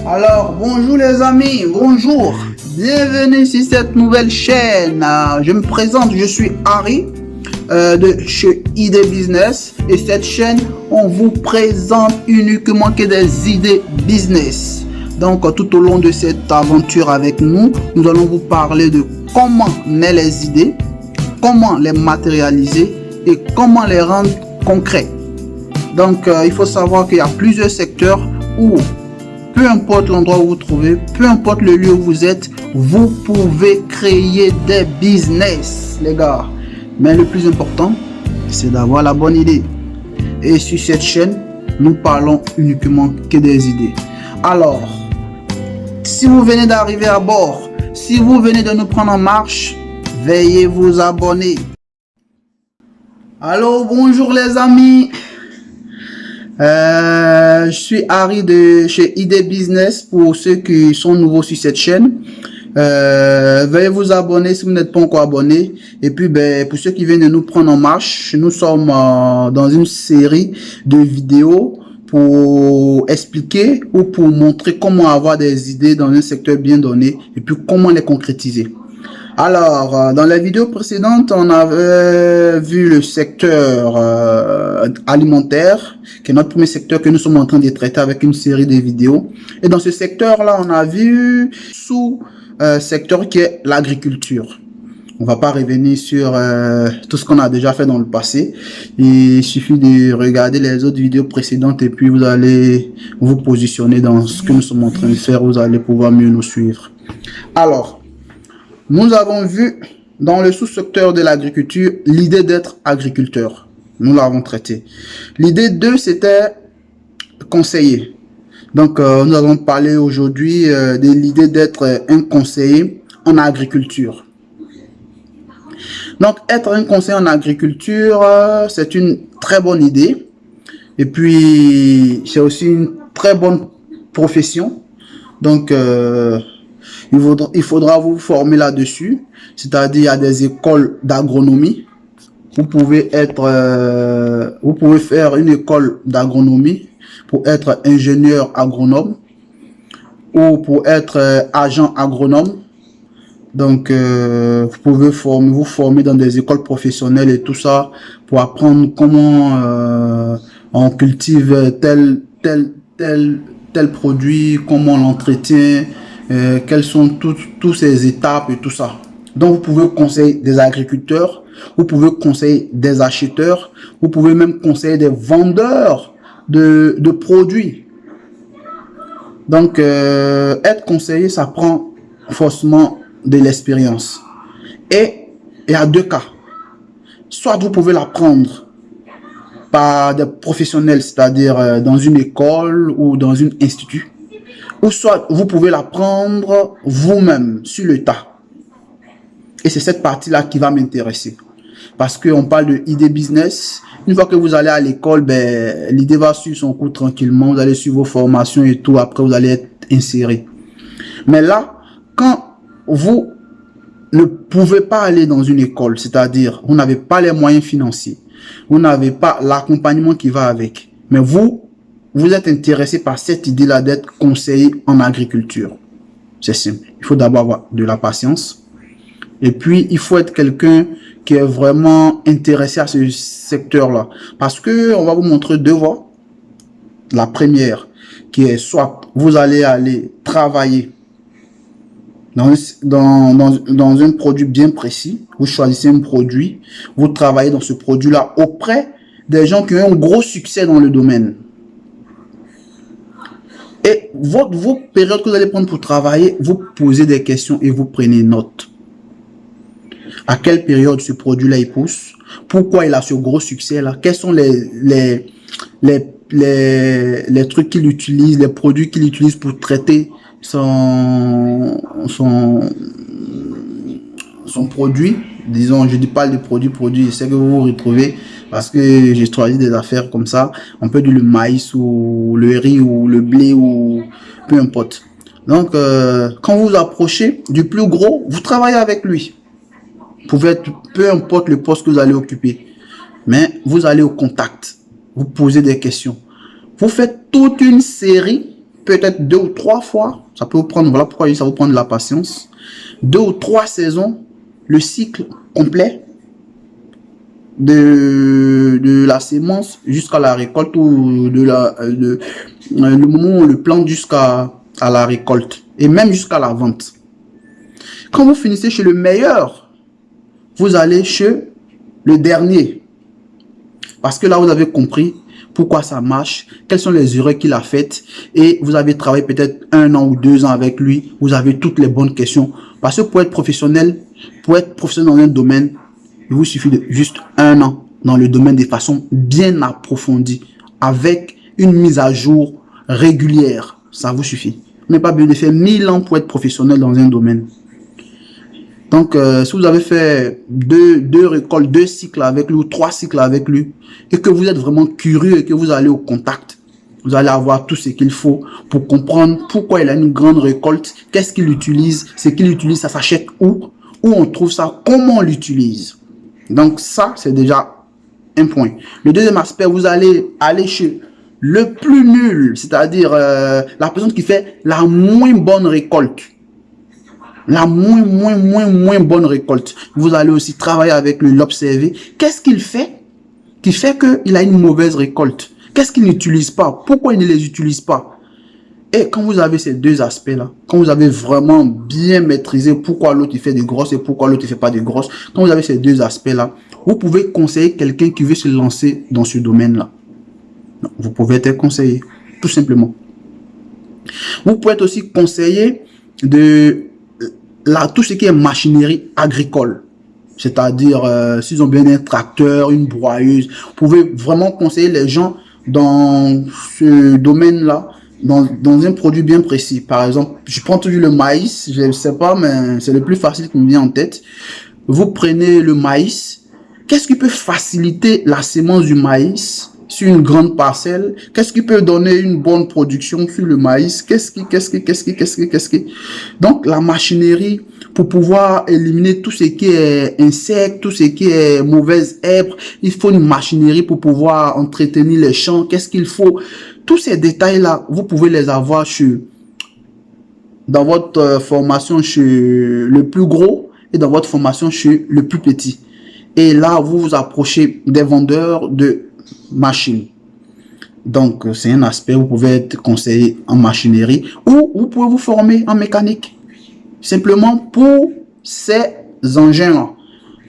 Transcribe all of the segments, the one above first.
Alors, bonjour les amis, bonjour. Bienvenue sur cette nouvelle chaîne. Je me présente, je suis Harry de chez ID Business. Et cette chaîne, on vous présente uniquement que des idées business. Donc, tout au long de cette aventure avec nous, nous allons vous parler de comment naître les idées, comment les matérialiser et comment les rendre concrets. Donc, il faut savoir qu'il y a plusieurs secteurs où, peu importe l'endroit où vous vous trouvez, peu importe le lieu où vous êtes, vous pouvez créer des business, les gars. Mais le plus important, c'est d'avoir la bonne idée. Et sur cette chaîne, nous parlons uniquement que des idées. Alors, si vous venez d'arriver à bord, si vous venez de nous prendre en marche, veuillez vous abonner. Allô, bonjour les amis. Je suis Harry de chez ID Business pour ceux qui sont nouveaux sur cette chaîne. Veuillez vous abonner si vous n'êtes pas encore abonné. Et puis pour ceux qui viennent de nous prendre en marche, nous sommes dans une série de vidéos pour expliquer ou pour montrer comment avoir des idées dans un secteur bien donné et puis comment les concrétiser. Alors, dans la vidéo précédente, on avait vu le secteur alimentaire, qui est notre premier secteur que nous sommes en train de traiter avec une série de vidéos. Et dans ce secteur-là, on a vu sous-secteur qui est l'agriculture. On va pas revenir sur tout ce qu'on a déjà fait dans le passé. Il suffit de regarder les autres vidéos précédentes et puis vous allez vous positionner dans ce que nous sommes en train de faire. Vous allez pouvoir mieux nous suivre. Alors, nous avons vu dans le sous-secteur de l'agriculture l'idée d'être agriculteur. Nous l'avons traité. L'idée 2, c'était conseiller. Donc, nous allons parler aujourd'hui de l'idée d'être un conseiller en agriculture. Donc, être un conseiller en agriculture, c'est une très bonne idée. Et puis, c'est aussi une très bonne profession. Donc, il faudra vous former là-dessus, c'est-à-dire il y a des écoles d'agronomie. Vous pouvez faire une école d'agronomie pour être ingénieur agronome ou pour être agent agronome. Donc, vous pouvez vous former dans des écoles professionnelles et tout ça pour apprendre comment on cultive tel produit, comment on l'entretient. Quelles sont toutes ces étapes et tout ça. Donc, vous pouvez conseiller des agriculteurs, vous pouvez conseiller des acheteurs, vous pouvez même conseiller des vendeurs de produits. Donc, être conseiller, ça prend forcément de l'expérience. Et il y a deux cas. Soit vous pouvez l'apprendre par des professionnels, c'est-à-dire dans une école ou dans un institut. Ou soit vous pouvez l'apprendre vous-même sur le tas. Et c'est cette partie-là qui va m'intéresser. Parce qu'on parle de idée business. Une fois que vous allez à l'école, l'idée va suivre son cours tranquillement. Vous allez suivre vos formations et tout. Après, vous allez être inséré. Mais là, quand vous ne pouvez pas aller dans une école, c'est-à-dire vous n'avez pas les moyens financiers, vous n'avez pas l'accompagnement qui va avec, mais vous êtes intéressé par cette idée-là d'être conseiller en agriculture. C'est simple. Il faut d'abord avoir de la patience. Et puis, il faut être quelqu'un qui est vraiment intéressé à ce secteur-là. Parce que on va vous montrer deux voies. La première, qui est soit vous allez aller travailler dans un produit bien précis. Vous choisissez un produit. Vous travaillez dans ce produit-là auprès des gens qui ont un gros succès dans le domaine. Et vos périodes que vous allez prendre pour travailler, vous posez des questions et vous prenez note. À quelle période ce produit-là il pousse? Pourquoi il a ce gros succès-là? Quels sont les trucs qu'il utilise, les produits qu'il utilise pour traiter son produit? Disons, je dis pas les produits, je sais que vous vous retrouvez parce que j'ai choisi des affaires comme ça. On peut dire le maïs ou le riz ou le blé ou peu importe. Donc, quand vous vous approchez du plus gros, vous travaillez avec lui. Vous pouvez être, peu importe le poste que vous allez occuper, mais vous allez au contact. Vous posez des questions. Vous faites toute une série peut-être 2 ou 3 fois, ça peut vous prendre, voilà pourquoi ça vous prendre de la patience, 2 ou 3 saisons, le cycle complet de la sémence jusqu'à la récolte ou le moment où on le plante jusqu'à la récolte et même jusqu'à la vente. Quand vous finissez chez le meilleur, vous allez chez le dernier. Parce que là, vous avez compris pourquoi ça marche, quelles sont les erreurs qu'il a faites et vous avez travaillé peut-être 1 an ou 2 ans avec lui, vous avez toutes les bonnes questions. Parce que pour être professionnel dans un domaine, il vous suffit de juste 1 an dans le domaine de façon bien approfondie, avec une mise à jour régulière. Ça vous suffit. Mais pas besoin de faire 1000 ans pour être professionnel dans un domaine. Donc, si vous avez fait deux récoltes, 2 cycles avec lui ou 3 cycles avec lui, et que vous êtes vraiment curieux et que vous allez au contact, vous allez avoir tout ce qu'il faut pour comprendre pourquoi il a une grande récolte, qu'est-ce qu'il utilise, ce qu'il utilise, ça s'achète où on trouve ça, comment on l'utilise. Donc, ça, c'est déjà un point. Le deuxième aspect, vous allez aller chez le plus nul, c'est-à-dire la personne qui fait la moins bonne récolte. La moins bonne récolte. Vous allez aussi travailler avec lui, l'observer. Qu'est-ce qu'il fait qui fait qu'il a une mauvaise récolte? Qu'est-ce qu'il n'utilise pas? Pourquoi il ne les utilise pas? Et quand vous avez ces deux aspects-là, quand vous avez vraiment bien maîtrisé pourquoi l'autre il fait des grosses et pourquoi l'autre il fait pas des grosses, quand vous avez ces deux aspects-là, vous pouvez conseiller quelqu'un qui veut se lancer dans ce domaine-là. Vous pouvez être conseillé, tout simplement. Vous pouvez être aussi conseiller de tout ce qui est machinerie agricole. C'est-à-dire, s'ils ont bien un tracteur, une broyeuse, vous pouvez vraiment conseiller les gens dans ce domaine-là, dans un produit bien précis. Par exemple, je prends toujours le maïs, je ne sais pas, mais c'est le plus facile qui me vient en tête. Vous prenez le maïs. Qu'est-ce qui peut faciliter la sémence du maïs sur une grande parcelle? Qu'est-ce qui peut donner une bonne production sur le maïs? Qu'est-ce qui? Donc, la machinerie, pour pouvoir éliminer tout ce qui est insectes, tout ce qui est mauvaises herbes, il faut une machinerie pour pouvoir entretenir les champs. Qu'est-ce qu'il faut? Tous ces détails-là, vous pouvez les avoir dans votre formation chez le plus gros et dans votre formation chez le plus petit. Et là, vous vous approchez des vendeurs de machines. Donc, c'est un aspect où vous pouvez être conseillé en machinerie ou vous pouvez vous former en mécanique. Simplement pour ces engins-là.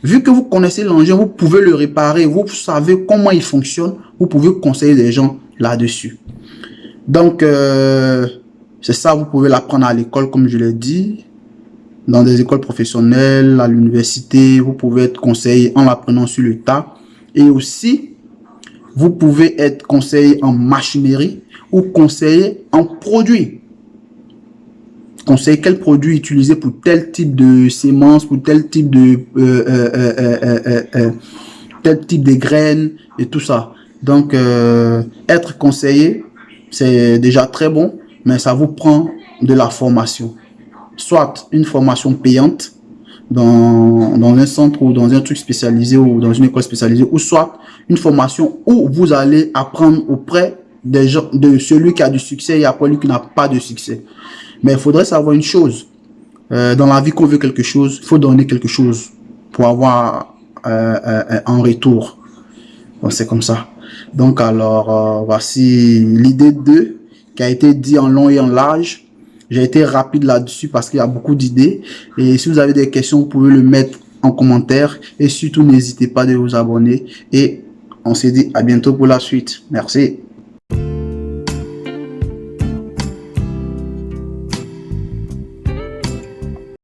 Vu que vous connaissez l'engin, vous pouvez le réparer, vous savez comment il fonctionne, vous pouvez conseiller des gens là-dessus. Donc, c'est ça, vous pouvez l'apprendre à l'école, comme je l'ai dit. Dans des écoles professionnelles, à l'université, vous pouvez être conseillé en l'apprenant sur le tas. Et aussi, vous pouvez être conseillé en machinerie ou conseillé en produit. Conseiller quel produit utiliser pour tel type de sémence, pour tel type de graines et tout ça. Donc, être conseiller, c'est déjà très bon, mais ça vous prend de la formation. Soit une formation payante dans un centre ou dans un truc spécialisé ou dans une école spécialisée, ou soit une formation où vous allez apprendre auprès des gens, de celui qui a du succès et après lui qui n'a pas de succès. Mais il faudrait savoir une chose. Dans la vie, qu'on veut quelque chose, il faut donner quelque chose pour avoir un retour. Donc, c'est comme ça. Donc, alors, voici l'idée 2 qui a été dit en long et en large. J'ai été rapide là-dessus parce qu'il y a beaucoup d'idées. Et si vous avez des questions, vous pouvez le mettre en commentaire. Et surtout, n'hésitez pas de vous abonner. Et on se dit à bientôt pour la suite. Merci.